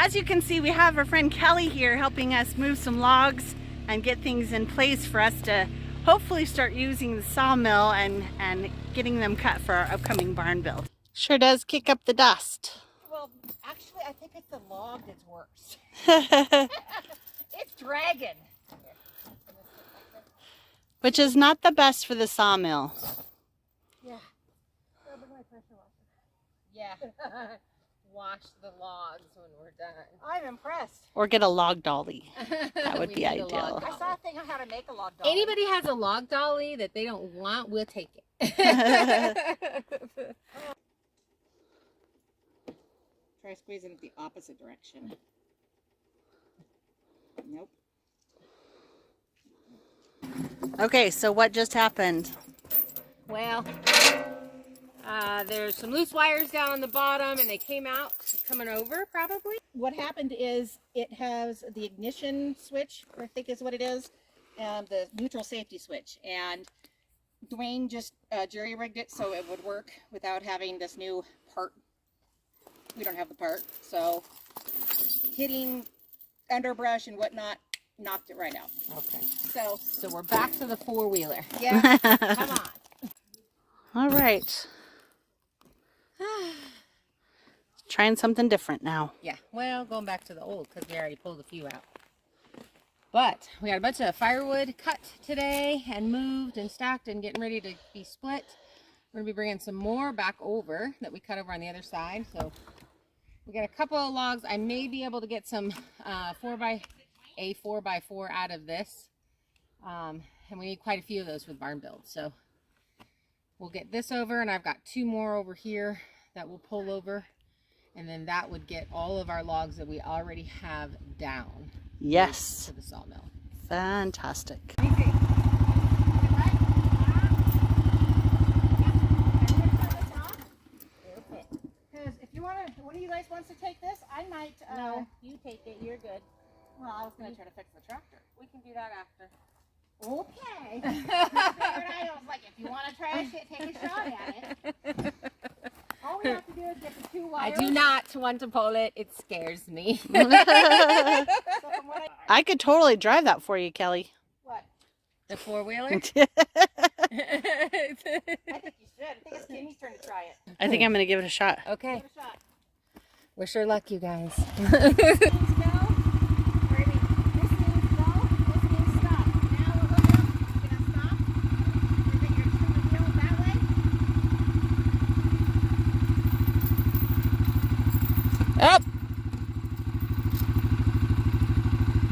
As you can see, we have our friend Kelly here helping us move some logs and get things in place for us to hopefully start using the sawmill and getting them cut for our upcoming barn build. Sure does kick up the dust. Well, actually, I think it's the log that's worse. It's dragging. Which is not the best for the sawmill. Yeah. Yeah. Wash the logs when we're done. I'm impressed. Or get a log dolly. That would be ideal. I saw a thing on how to make a log dolly. Anybody has a log dolly that they don't want, we'll take it. Try squeezing it the opposite direction. Nope. Okay, so what just happened? Well, there's some loose wires down on the bottom and they came out coming over probably. What happened is it has the ignition switch, I think is what it is, and the neutral safety switch. And Dwayne just jerry-rigged it so it would work without having this new part. We don't have the part, so hitting underbrush and whatnot knocked it right out. Okay. So we're back to the four-wheeler. Yeah, come on. All right. Trying something different now. Yeah, well, going back to the old because we already pulled a few out. But we got a bunch of firewood cut today and moved and stacked and getting ready to be split. We're going to be bringing some more back over that we cut over on the other side. So we got a couple of logs. I may be able to get some 4x4 out of this. And we need quite a few of those for the barn build. So we'll get this over, and I've got two more over here that we'll pull over. And then that would get all of our logs that we already have down. Yes. To the sawmill. Fantastic. Because if you want to, one of you guys wants to take this, I might. No, you take it. You're good. Well, I was going to try to fix the tractor. We can do that after. Okay. I was like, if you want to try it, take a shot at it. All we have to do is get the two wires. I do not want to pull it. It scares me. I could totally drive that for you, Kelly. What? The four-wheeler? I think you should. I think it's Kimmy's turn to try it. I think I'm going to give it a shot. Okay. Give it a shot. Wish her luck, you guys. Up.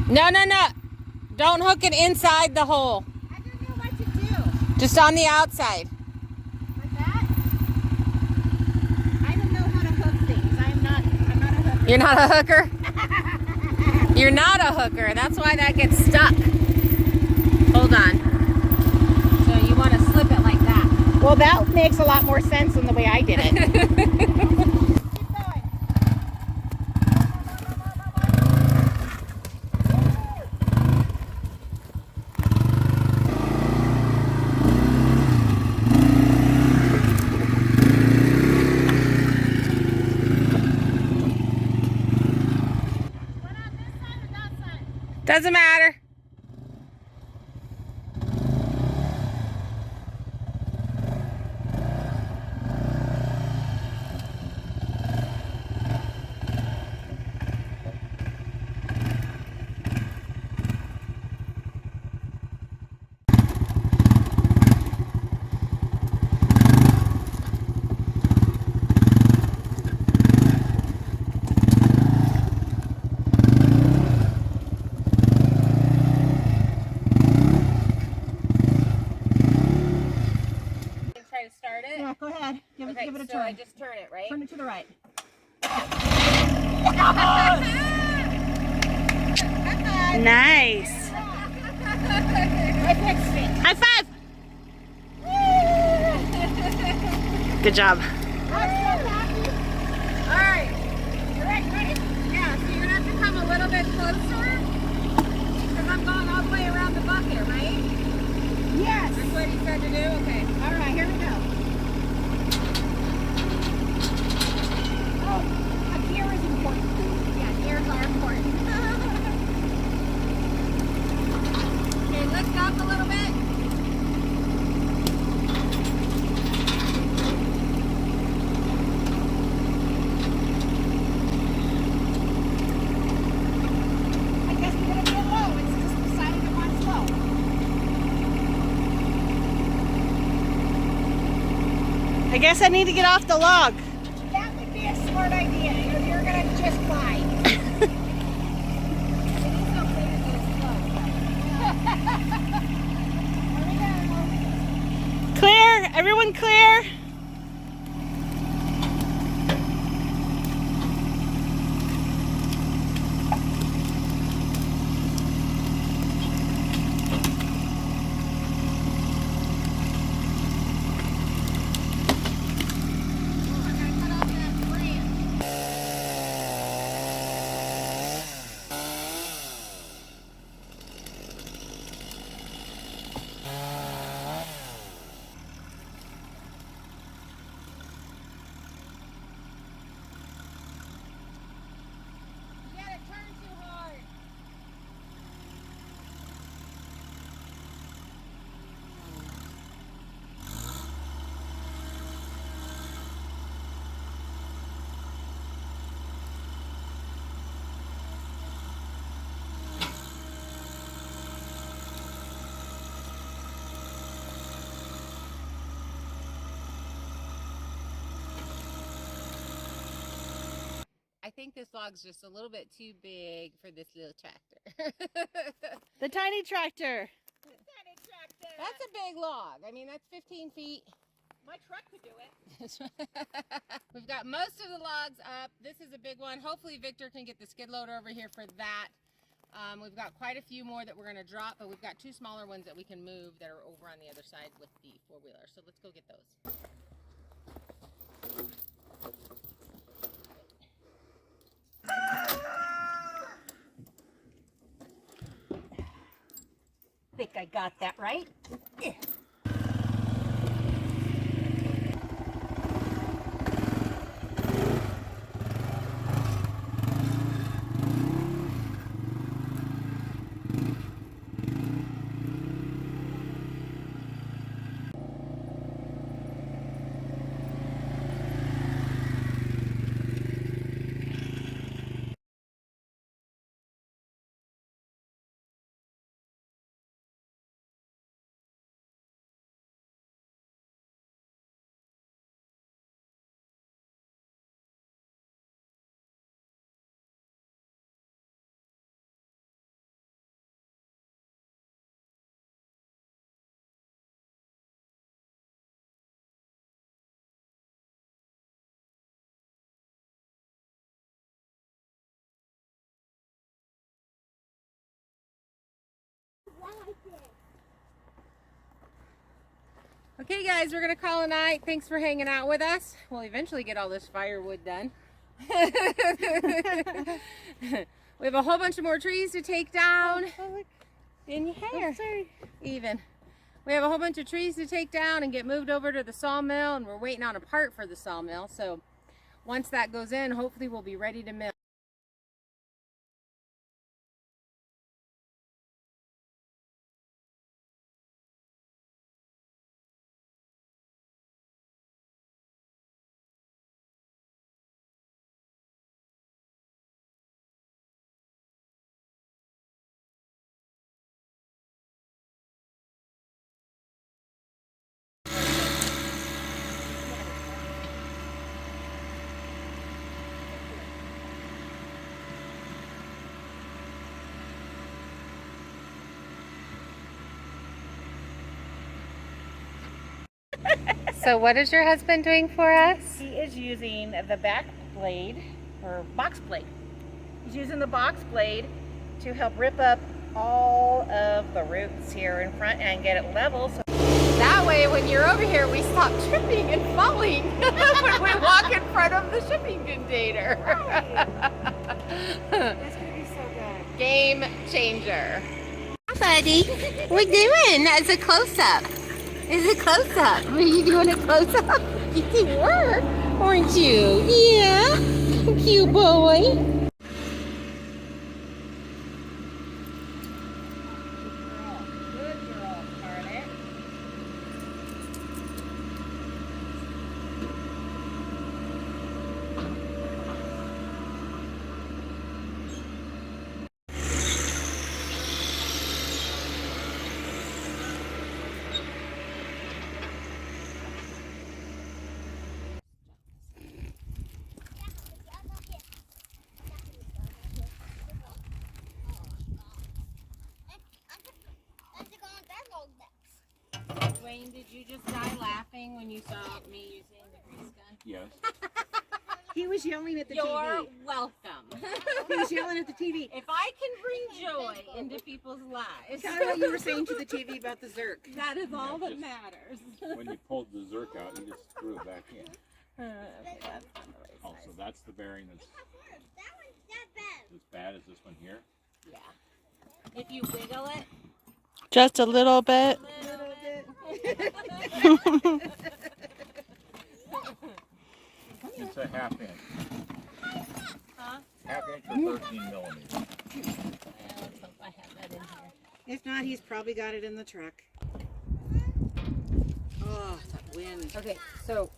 No, no, no. Don't hook it inside the hole. I don't know what to do. Just on the outside. Like that? I don't know how to hook things. I'm not a hooker. You're not a hooker? You're not a hooker. That's why that gets stuck. Hold on. So you want to slip it like that. Well, that makes a lot more sense than the way I did it. Doesn't matter. Yeah, go ahead. Give it a turn. I just turn it, right? Turn it to the right. Nice. I fixed it. High five. Good job. Alright. Ready? Yeah, so you're going to have to come a little bit closer. Because I'm going all the way around the bucket, right? Yes. That's what he said to do? Okay. Alright, here we go. Oh, a gear is important. Yeah, gear. guess I need to get off the log. That would be a smart idea if you're gonna just fly. Clear, everyone clear. I think this log's just a little bit too big for this little tractor. The tiny tractor. That's a big log. I mean, that's 15 feet. My truck could do it. We've got most of the logs up. This is a big one. Hopefully Victor can get the skid loader over here for that. We've got quite a few more that we're going to drop, but we've got 2 smaller ones that we can move that are over on the other side with the 4-wheeler. So let's go get those. I think I got that right. Yeah. Okay guys, we're gonna call a night. Thanks for hanging out with us. We'll eventually get all this firewood done. We have a whole bunch of more trees to take down. In your hair. Even. We have a whole bunch of trees to take down and get moved over to the sawmill, and we're waiting on a part for the sawmill. So once that goes in, hopefully we'll be ready to mill. So what is your husband doing for us? He is using the back blade, or box blade. He's using the box blade to help rip up all of the roots here in front and get it level. So That way when you're over here, we stop tripping and falling when we walk in front of the shipping container. That's gonna be so good. Game changer. Hi, buddy. What are you doing? That's a close-up. It's a close-up. Are you doing a close-up? You were, aren't you? Yeah. Cute boy. Dwayne, did you just die laughing when you saw me using the grease gun? Yes. He was yelling at the You're TV. welcome. He was yelling at the TV. If I can bring joy into people's lives, Tell her what you were saying to the TV about the Zerk. that is all that matters. When you pulled the Zerk out, you just screw it back in. Okay, that's not the right Oh, size. so that's the bearing that's as bad as this one here. Yeah. If you wiggle it, Just a little bit. It's a half inch. huh? Half inch or 13 millimeters. Well, let's hope I have that in here. If not, he's probably got it in the truck. Oh, that wind. Okay, so.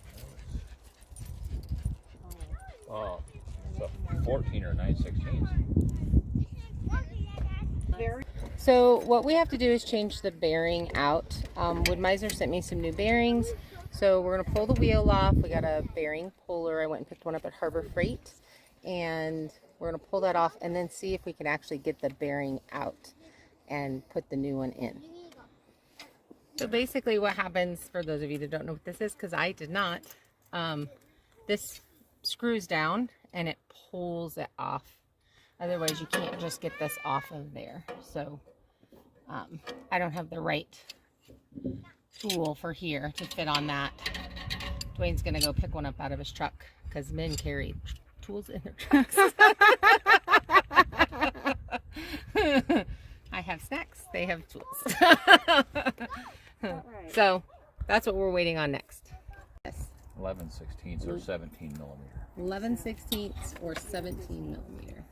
Oh, so 14 or 9/16. So what we have to do is change the bearing out. Woodmizer sent me some new bearings. So we're gonna pull the wheel off. We got a bearing puller. I went and picked one up at Harbor Freight. And we're gonna pull that off and then see if we can actually get the bearing out and put the new one in. So basically what happens, for those of you that don't know what this is, because I did not, this screws down and it pulls it off. Otherwise you can't just get this off of there. So I don't have the right tool for here to fit on that. Dwayne's gonna go pick one up out of his truck because men carry tools in their trucks. I have snacks, they have tools. So that's what we're waiting on next. Yes. 11/16 or 17 millimeter. 11/16 or 17 millimeter.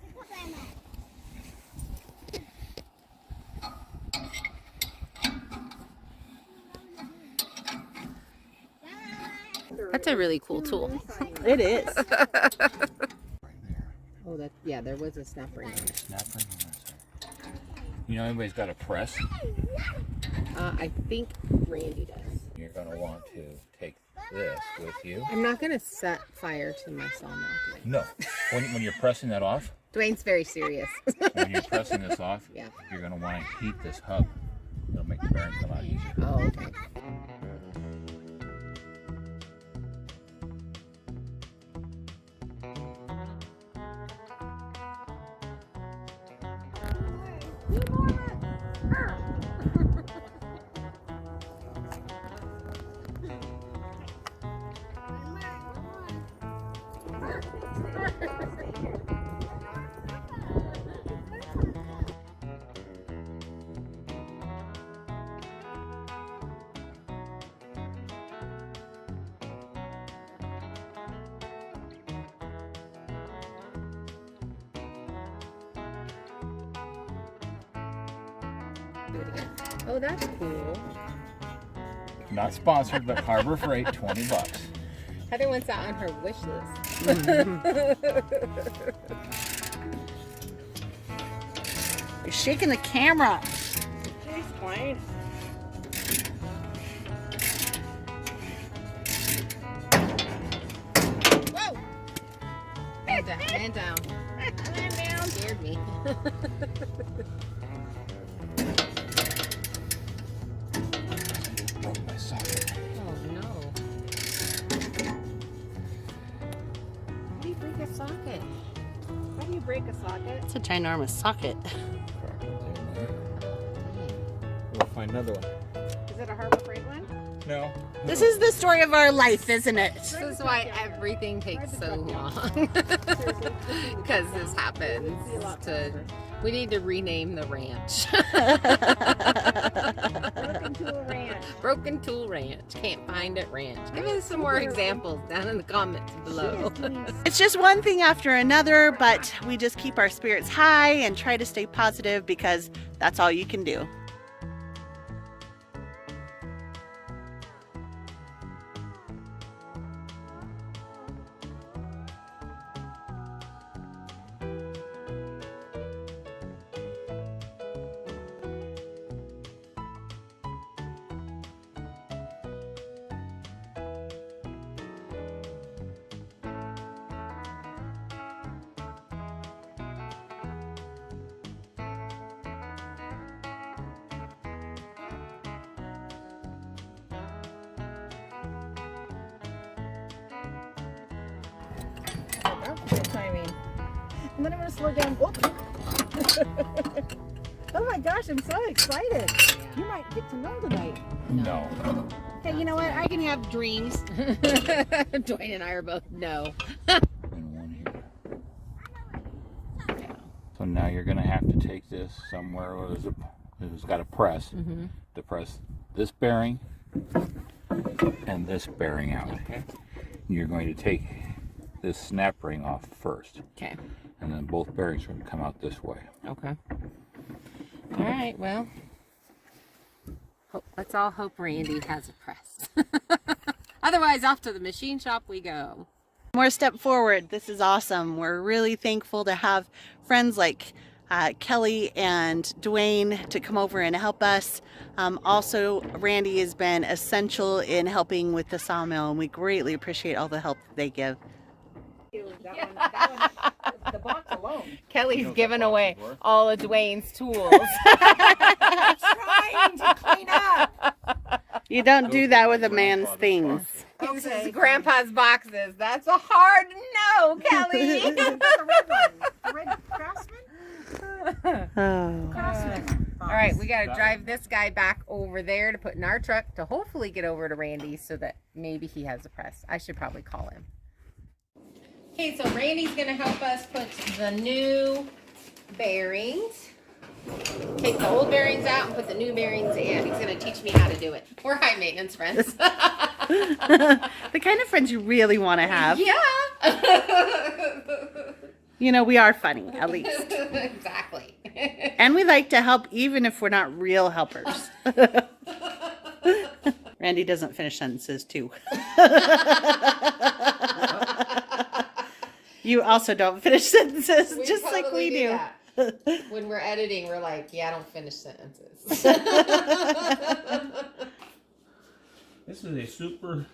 That's a really cool tool. It is. Oh, that, yeah, there was a snap ring. Snap ring on that side. You know, everybody's got a press. I think Randy does. You're going to want to take this with you. I'm not going to set fire to my sawmill today. No. When you're pressing that off, Dwayne's very serious. when you're pressing this off, Yeah. you're going to want to heat this hub. It'll make the bearing come out easier. Oh, okay. Do it again. Oh, that's cool. Not sponsored, but Harbor Freight, $20. Heather wants that on her wish list. You're shaking the camera. Jeez, Dwayne. Whoa! Man down, man down. Man down. Scared me. Broke my socket. Oh no. How do you break a socket? How do you break a socket? It's a ginormous socket. We'll find another one. Is it a Harbor Freight one? No. This is the story of our life, isn't it? This is why everything takes so long. Because this happens. We need to rename the ranch. Broken Tool Ranch. Broken Tool Ranch. Can't find it ranch. Give us some more examples down in the comments below. It's just one thing after another, but we just keep our spirits high and try to stay positive because that's all you can do. And then I'm gonna slow down. Oh, oh my gosh, I'm so excited. You might get to know tonight. No. Hey, you know what? I can have dreams. Dwayne and I are both no. And one here. So now you're going to have to take this somewhere where it's got a press to press this bearing and this bearing out. Okay. You're going to take this snap ring off first, Okay. and then both bearings are going to come out this way. Okay. All right. Well, let's all hope Randy has a press. Otherwise, off to the machine shop we go. More step forward. This is awesome. We're really thankful to have friends like Kelly and Dwayne to come over and help us. Also, Randy has been essential in helping with the sawmill, and we greatly appreciate all the help that they give. That one, the box alone. Kelly's giving away all of Dwayne's tools. Trying to clean up. You don't do that with a man's things. This is Grandpa's boxes. That's a hard no, Kelly. The red one. The red Craftsman? Oh. Craftsman. All right, we got to drive this guy back over there to put in our truck to hopefully get over to Randy so that maybe he has a press. I should probably call him. Okay, so Randy's going to help us put the new bearings. Take the old bearings out and put the new bearings in. He's going to teach me how to do it. We're high maintenance friends. The kind of friends you really want to have. Yeah. You know, we are funny, at least. Exactly. And we like to help even if we're not real helpers. Randy doesn't finish sentences too. You also don't finish sentences, just like we totally do. That. When we're editing, we're like, yeah, I don't finish sentences. This is a super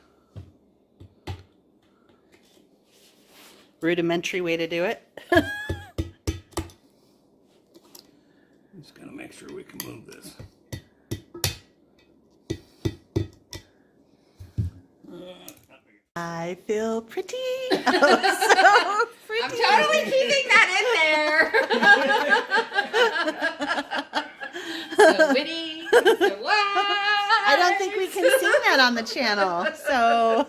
Rudimentary way to do it. Just gonna make sure we can move this. I feel pretty. Oh, so pretty. I'm totally keeping that in there. So witty. So wise. I don't think we can sing that on the channel. So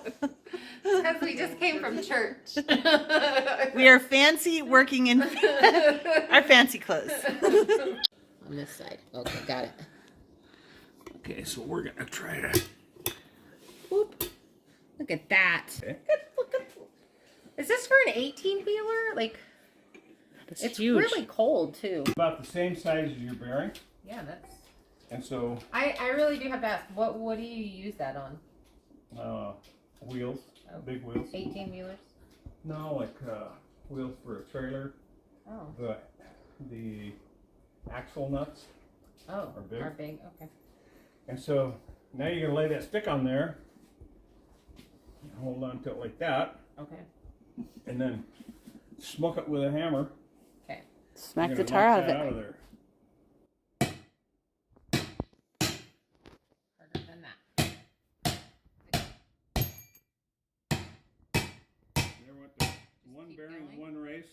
Because we just came from church. we are fancy working in our fancy clothes. On this side. Okay, got it. Okay, so we're gonna try to. Whoop. Look at that. Okay. Look at, is this for an 18-wheeler? Like, That's it's huge. really cold, too. About the same size as your bearing, Yeah, that's... and so I really do have to ask, what do you use that on? wheels, Oh. big wheels. 18-wheelers? No, like wheels for a trailer. Oh. The axle nuts. Oh, Are big. okay. And so now you're gonna lay that stick on there. Hold on to it like that, Okay. and then smoke it with a hammer. Okay. Smack You're the gonna tar knock out of that it. out of there. Harder than that. There went the one keep bearing, going. one race.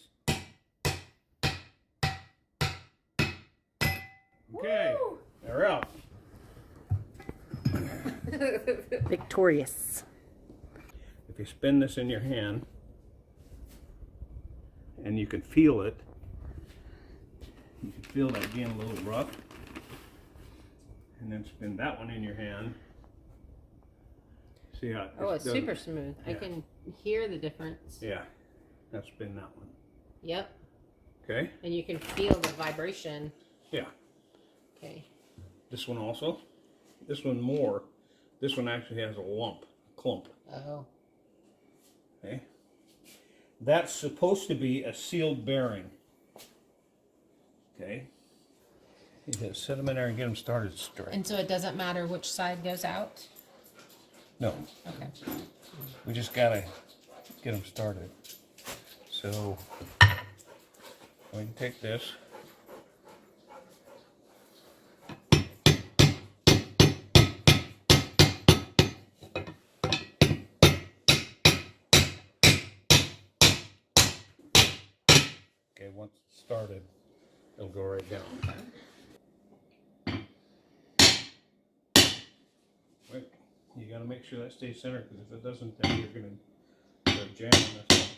Okay, Woo! they're out. Victorious. If you spin this in your hand, and you can feel it, you can feel that being a little rough, and then spin that one in your hand. See how? Oh, it's doesn't- super smooth. I Yeah. can hear the difference. Yeah, now spin that one. Yep. Okay. And you can feel the vibration. Yeah. Okay. This one also. This one more. This one actually has a clump. Oh. Okay. That's supposed to be a sealed bearing. Okay. You just set them in there and get them started straight. And so it doesn't matter which side goes out? No, Okay. we just gotta get them started. So we can take this. Okay, once it's started, it'll go right down. Wait, you gotta make sure that stays centered, because if it doesn't, then you're gonna jam on this.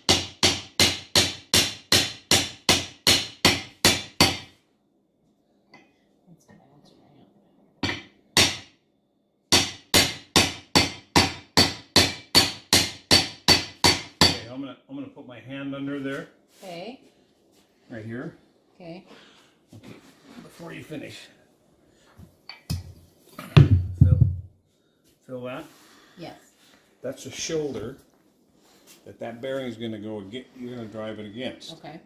Okay, I'm gonna put my hand under there. Okay. Right here. Okay. Okay. Before you finish. Feel that? Yes. That's a shoulder that bearing is gonna go against. You're gonna drive it against. Okay.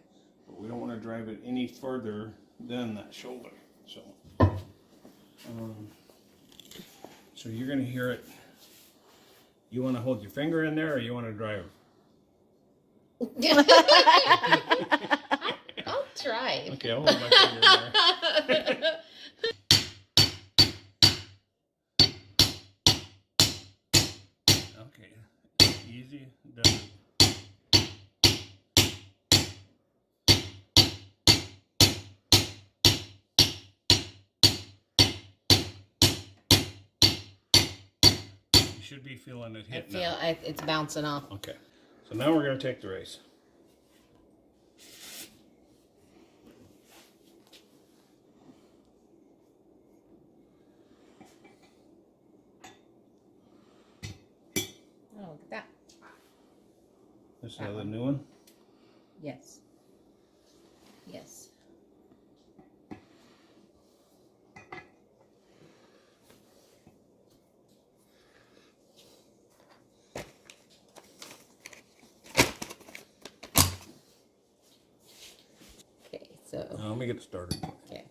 But we don't want to drive it any further than that shoulder. So, so you're gonna hear it. You want to hold your finger in there, or you want to drive? I'll try. Okay, I'll hold my finger in there. Okay, easy. Done. You should be feeling it hit now. It's bouncing off. Okay, so now we're going to take the race. Oh, look at that. This is the new one. Yes. Yes. Okay, so. Let me get started. Okay.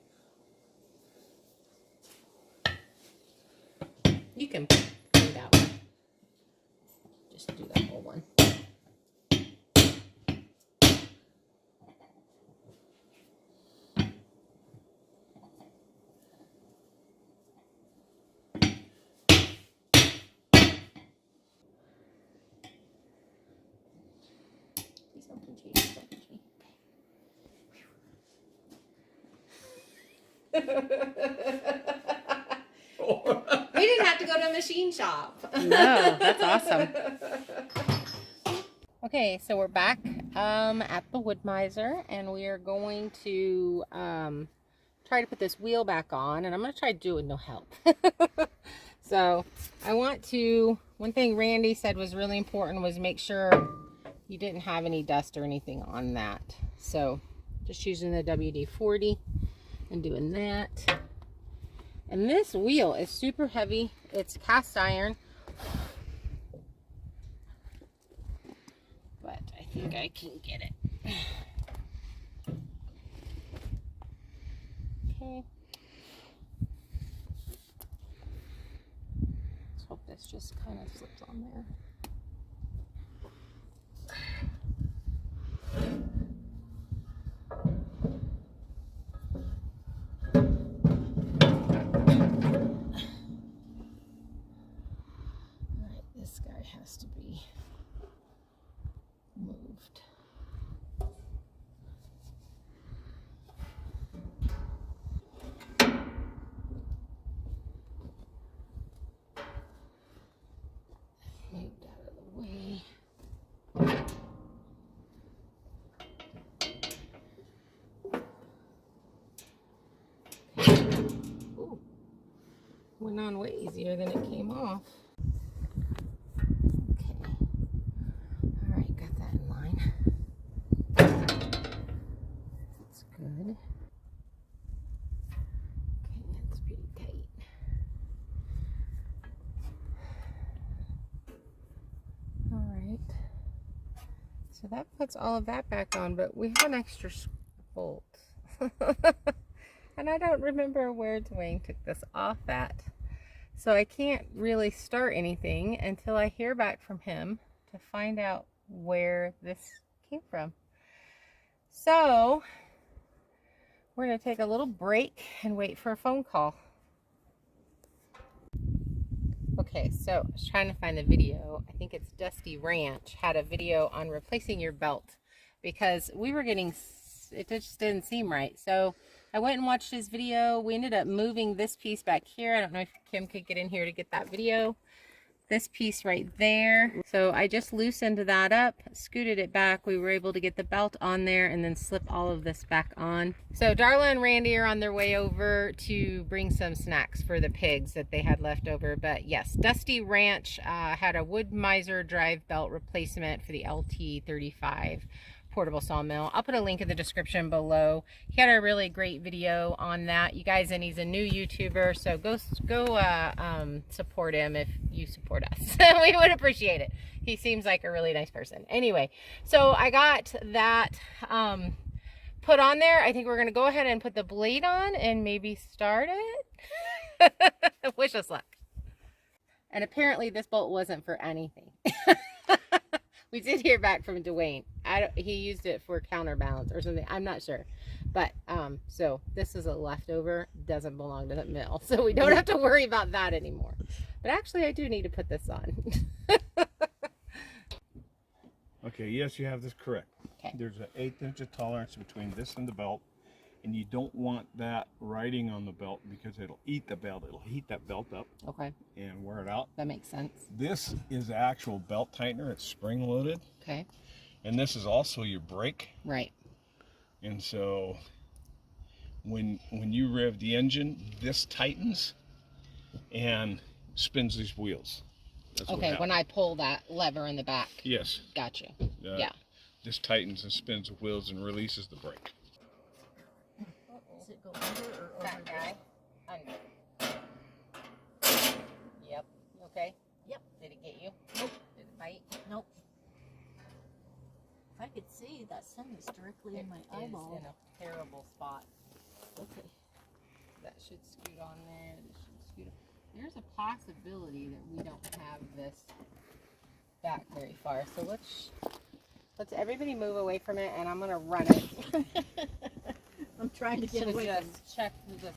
You can do that one. Just do that whole one. Please don't pinch me. Don't pinch me. We didn't have to go to a machine shop. No, that's awesome. Okay, so we're back at the Woodmizer, and we are going to try to put this wheel back on, and I'm going to try to do it with no help. So I want to, one thing Randy said was really important was make sure you didn't have any dust or anything on that. So just using the WD-40 and doing that. And this wheel is super heavy. It's cast iron. But I think I can get it. Okay. Let's hope this just kind of slips on there. Alright, this guy has to be moved. Moved out of the way. Ooh. Went on way easier than it came off. Okay. Alright, got that in line. That's good. Okay, that's pretty tight. Alright. So that puts all of that back on, but we have an extra bolt. And I don't remember where Dwayne took this off at. So I can't really start anything until I hear back from him to find out where this came from. So we're going to take a little break and wait for a phone call. Okay, so I was trying to find the video. I think it's Dusty Ranch had a video on replacing your belt because we were getting it just didn't seem right. So I went and watched his video. We ended up moving this piece back here. I don't know if Kim could get in here to get that video. This piece right there. So I just loosened that up, scooted it back. We were able to get the belt on there and then slip all of this back on. So Darla and Randy are on their way over to bring some snacks for the pigs that they had left over. But yes, Dusty Ranch had a Woodmizer drive belt replacement for the lt35 portable sawmill. I'll put a link in the description below. He had a really great video on that, you guys, and he's a new YouTuber, so go support him if you support us. We would appreciate it. He seems like a really nice person. Anyway, so I got that put on there. I think we're gonna go ahead and put the blade on and maybe start it. Wish us luck. And apparently this bolt wasn't for anything. We did hear back from Dwayne. He used it for counterbalance or something. I'm not sure. But, so this is a leftover. Doesn't belong to the mill. So we don't have to worry about that anymore. But actually, I do need to put this on. Okay, yes, you have this correct. Okay. There's an 1/8 inch of tolerance between this and the belt. And you don't want that riding on the belt because it'll eat the belt. It'll heat that belt up Okay. and wear it out. That makes sense. This is actual belt tightener. It's spring loaded. Okay. And this is also your brake. Right. And so when you rev the engine, this tightens and spins these wheels. That's Okay, when I pull that lever in the back. Yes. Gotcha. Yeah. This tightens and spins the wheels and releases the brake. Does it go under or over? That guy. Under. Yep. You okay? Yep. Did it get you? Nope. Did it bite? Nope. If I could see, that sun is directly in my It is eyeball. in a terrible spot. Okay. That should scoot on there. This should scoot on. There's a possibility that we don't have this back very far. So let's everybody move away from it, and I'm gonna run it. I'm trying to get So away from just check the.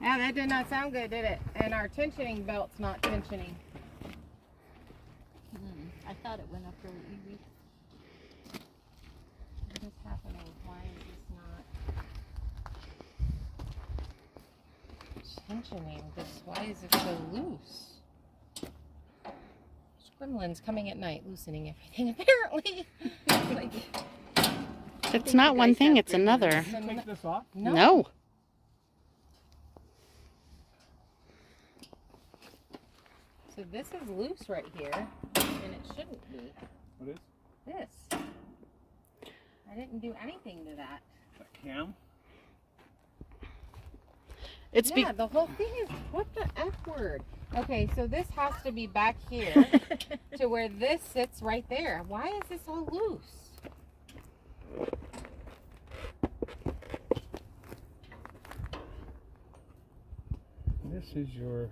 Yeah, that did not sound good, did it? And our tensioning belt's not tensioning. I thought it went up really easy. What is happening? Why is this not tensioning? Why is it so loose? Gremlin's coming at night, loosening everything, apparently. Like, It's not one thing, it's another. Take this off? No. So this is loose right here, and it shouldn't be. What is This. I didn't do anything to that. that cam? It's Yeah, the whole thing is, what the F word? Okay, so this has to be back here to where this sits right there. Why is this all loose? This is your...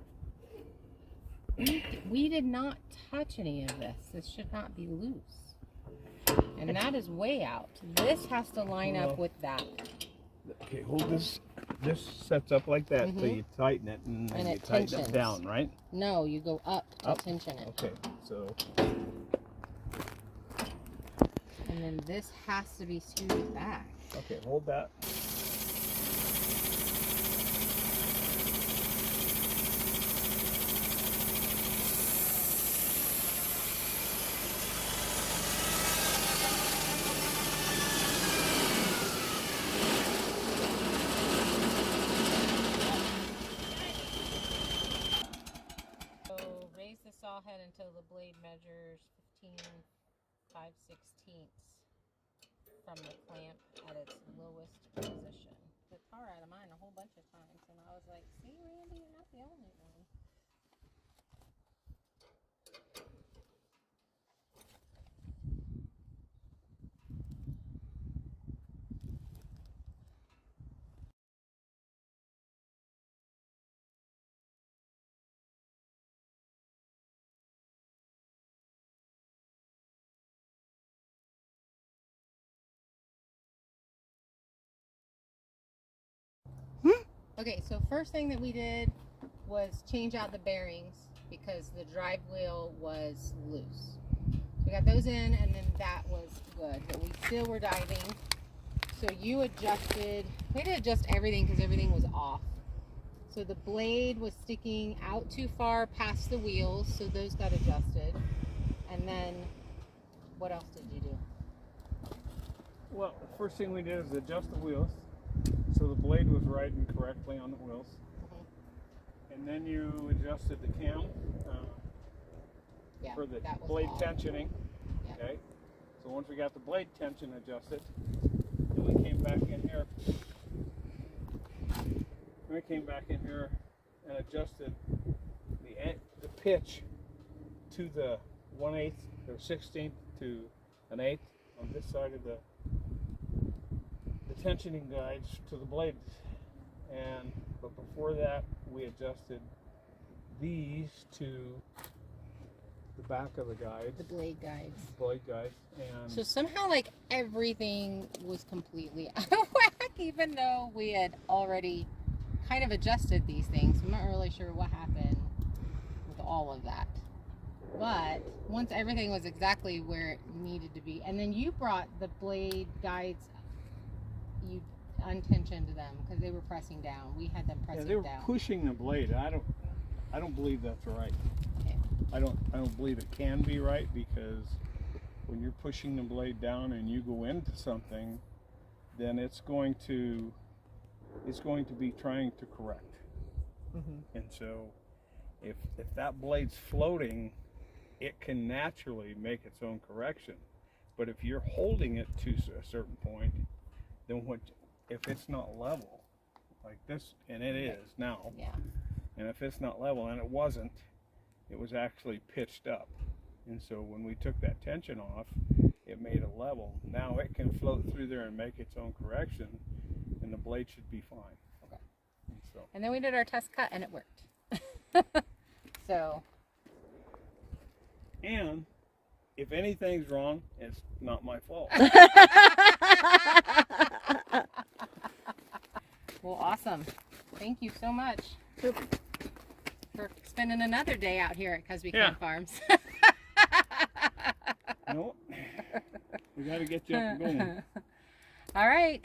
We did not touch any of this. This should not be loose. And that is way out. This has to line up with that. Okay, hold this. This sets up like that, so you tighten it and then And you it tighten tensions. it down, right? No, you go up to Up. tension it. Okay, so And then this has to be screwed back. okay, hold that. So raise the saw head until the blade measures 15.5/16 from the clamp at its lowest position. The tar out of mine a whole bunch of times, and I was like, see, Randy, you're not the only one. Okay, so first thing that we did was change out the bearings because the drive wheel was loose. So we got those in, and then that was good, but we still were diving. So you adjusted, we had to adjust everything because everything was off. So the blade was sticking out too far past the wheels, so those got adjusted. And then, what else did you do? Well, the first thing we did is adjust the wheels so the blade was riding correctly on the wheels. And then you adjusted the cam Yeah, for the that was blade all. tensioning. Yeah. Okay. So once we got the blade tension adjusted, then we came back in here. We came back in here and adjusted the pitch to the 1/8 or 16th to an 1/8 on this side of the tensioning guides to the blade. But before that, we adjusted these to the back of the guides, The blade guides. blade guides, and So somehow, like, everything was completely out of whack, even though we had already kind of adjusted these things. I'm not really sure what happened with all of that. But once everything was exactly where it needed to be, and then you brought the blade guides, you untensioned them because they were pressing down. We had them yeah, pressing they were down. pushing the blade. I don't believe that's right. Okay. I don't believe it can be right, because when you're pushing the blade down and you go into something, then it's going to be trying to correct. And so if that blade's floating, it can naturally make its own correction. But if you're holding it to a certain point, then if it's not level like this, and it is now, Yeah. and if it's not level, and it wasn't, it was actually pitched up. And so when we took that tension off, it made it level. Now it can float through there and make its own correction, and the blade should be fine. Okay. And so, And then we did our test cut, and it worked. So. and if anything's wrong, it's not my fault. Well, awesome. Thank you so much for spending another day out here at Cusby Yeah. Camp Farms. No, we got to get you up and going. All right.